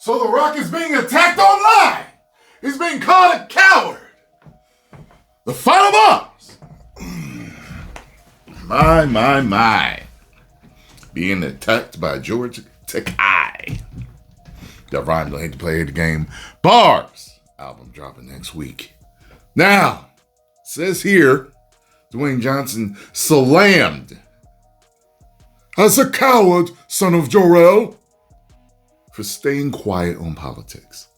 So The Rock is being attacked online. He's being called a coward. The final boss. My. Being attacked by George Takei. That rhymed. Don't hate to play the game. Bars. Album dropping next week. Now, says here, Dwayne Johnson slammed as a coward, son of Jor-El, for staying quiet on politics.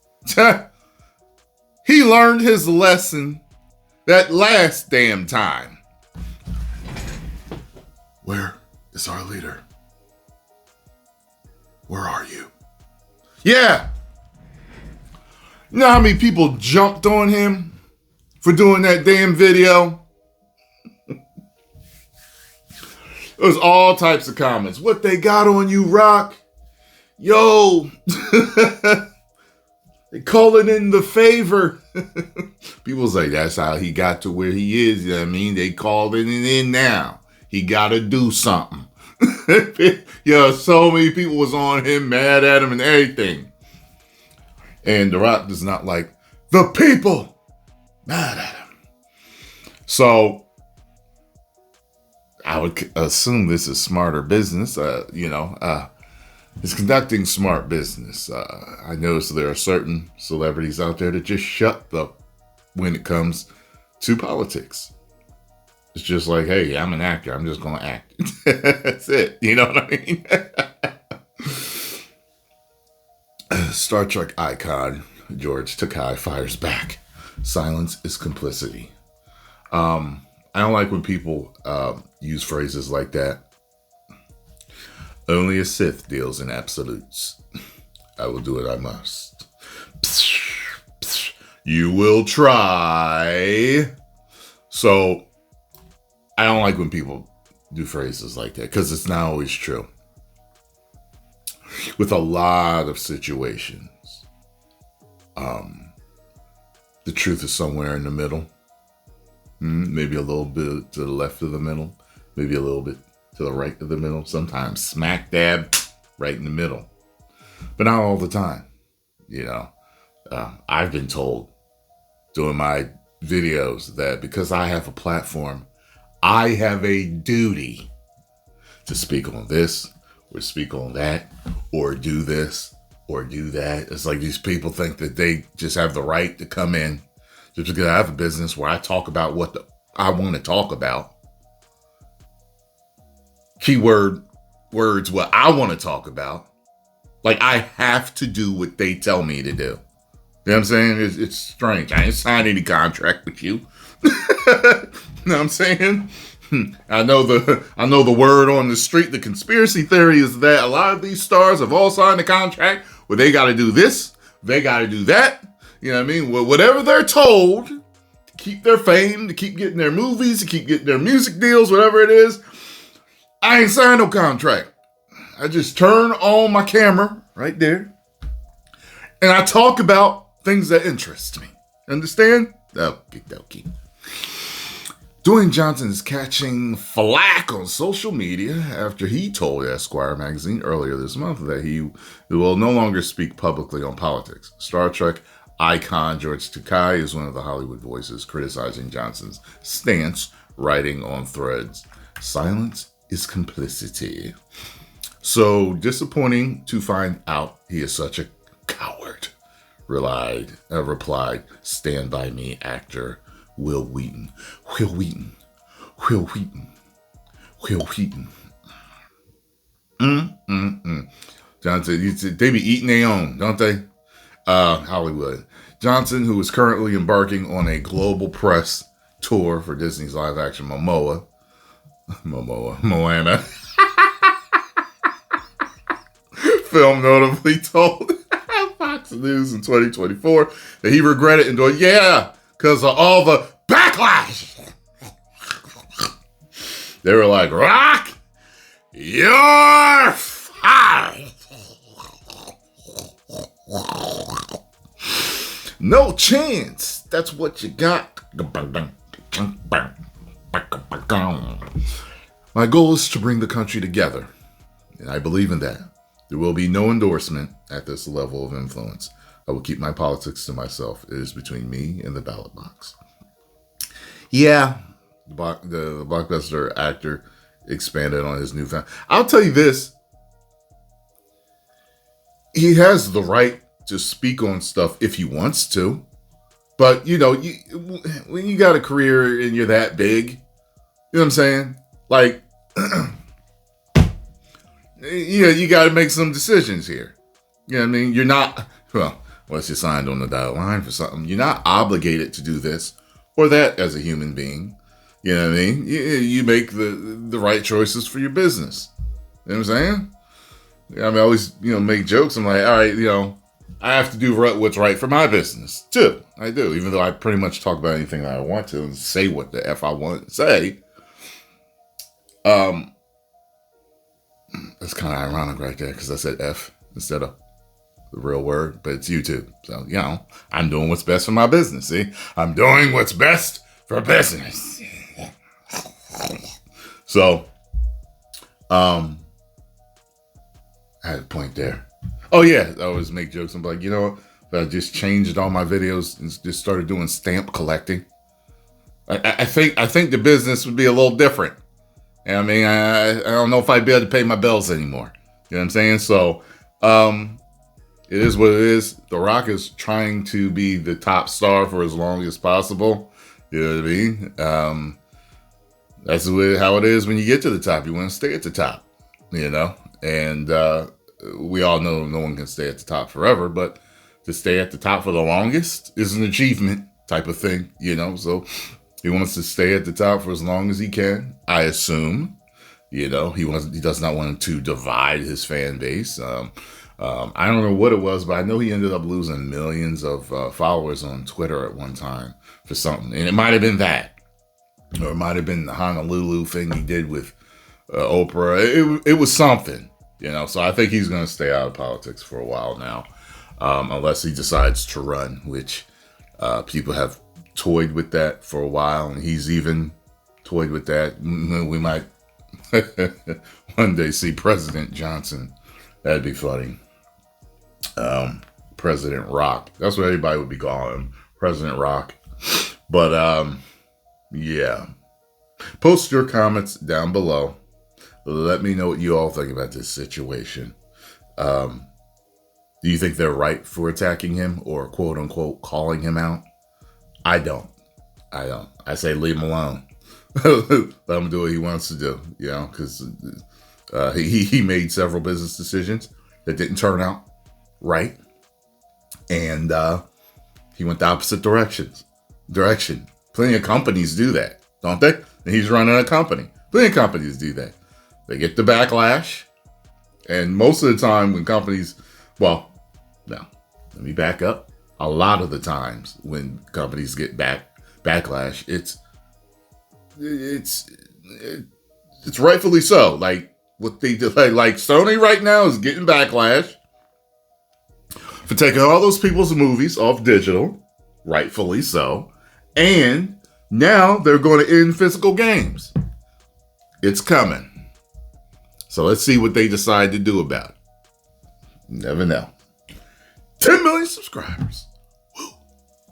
He learned his lesson that last damn time. Where is our leader? Where are you? Yeah. You know how many people jumped on him for doing that damn video? There was all types of comments. What they got on you, Rock? Yo. They calling in the favor. People say that's how he got to where he is. You know what I mean? They called it in now. He got to do something. Yo, so many people was on him, mad at him and everything. And The Rock does not like the people mad at him. So I would assume this is smarter business. It's conducting smart business. I noticed there are certain celebrities out there that just shut up when it comes to politics. It's just like, hey, I'm an actor. I'm just going to act. That's it. You know what I mean? Star Trek icon George Takei fires back. Silence is complicity. I don't like when people use phrases like that. Only a Sith deals in absolutes. I will do what I must. You will try. So, I don't like when people do phrases like that because it's not always true. With a lot of situations, the truth is somewhere in the middle. Maybe a little bit to the left of the middle. Maybe a little bit to the right of the middle. Sometimes smack dab right in the middle. But not all the time. You know, I've been told doing my videos that because I have a platform, I have a duty to speak on this or speak on that or do this or do that. It's like these people think that they just have the right to come in just because I have a business where I talk about what I want to talk about. Keyword words, what I want to talk about. Like I have to do what they tell me to do. You know what I'm saying? It's strange. I ain't signed any contract with you. You know what I'm saying? I know the word on the street. The conspiracy theory is that a lot of these stars have all signed a contract where they got to do this, they got to do that. You know what I mean? Well, whatever they're told to keep their fame, to keep getting their movies, to keep getting their music deals, whatever it is. I ain't signed no contract. I just turn on my camera right there and I talk about things that interest me. Understand? Okie dokie. Dwayne Johnson is catching flack on social media after he told Esquire magazine earlier this month that he will no longer speak publicly on politics. Star Trek icon George Takei is one of the Hollywood voices criticizing Johnson's stance, writing on Threads. Silence is complicity. So disappointing to find out he is such a coward. Replied, stand by me actor Will Wheaton. Johnson, they be eating their own, don't they? Hollywood. Johnson, who is currently embarking on a global press tour for Disney's live action Moana. Film notably told Fox News in 2024 that he regretted and doing, because of all the backlash. They were like, Rock, you're fired. No chance. That's what you got. My goal is to bring the country together, and I believe in that. There will be no endorsement at this level of influence. I will keep my politics to myself. It is between me and the ballot box. Yeah, the blockbuster actor expanded on his newfound. I'll tell you this. He has the right to speak on stuff if he wants to. But, when you got a career and you're that big, you know what I'm saying? Like, you got to make some decisions here. You know what I mean? You're not, unless you signed on the dotted line for something, you're not obligated to do this or that as a human being. You know what I mean? You make the right choices for your business. You know what I'm saying? I mean, I always, make jokes. I'm like, all right, I have to do what's right for my business, too. I do, even though I pretty much talk about anything that I want to and say what the F I want to say. That's kind of ironic right there because I said F instead of the real word, but it's YouTube. So, I'm doing what's best for my business, see? I'm doing what's best for business. So, I had a point there. Oh, yeah, I always make jokes. I'm like, I just changed all my videos and just started doing stamp collecting. I think the business would be a little different. I mean, I don't know if I'd be able to pay my bills anymore. You know what I'm saying? So, it is what it is. The Rock is trying to be the top star for as long as possible. You know what I mean? That's how it is when you get to the top. You want to stay at the top, And we all know no one can stay at the top forever, but to stay at the top for the longest is an achievement type of thing, So he wants to stay at the top for as long as he can, I assume. He does not want to divide his fan base. I don't know what it was, but I know he ended up losing millions of followers on Twitter at one time for something. And it might have been that. Or it might have been the Honolulu thing he did with Oprah. It was something, So I think he's going to stay out of politics for a while now. Unless he decides to run, which people have toyed with that for a while, and he's even toyed with that. We might one day see President Johnson. That'd be funny. President Rock. That's what everybody would be calling him, President Rock. But yeah. Post your comments down below. Let me know what you all think about this situation. Do you think they're right for attacking him or quote unquote calling him out? I don't. I say leave him alone. Let him do what he wants to do, because he made several business decisions that didn't turn out right. And he went the opposite direction. Plenty of companies do that, don't they? And he's running a company. Plenty of companies do that. They get the backlash. And most of the time when companies, now, let me back up. A lot of the times when companies get backlash, it's rightfully so. Like what they did, like Sony right now is getting backlash for taking all those people's movies off digital, rightfully so, and now they're going to end physical games. It's coming. So let's see what they decide to do about it. Never know. 10 million subscribers.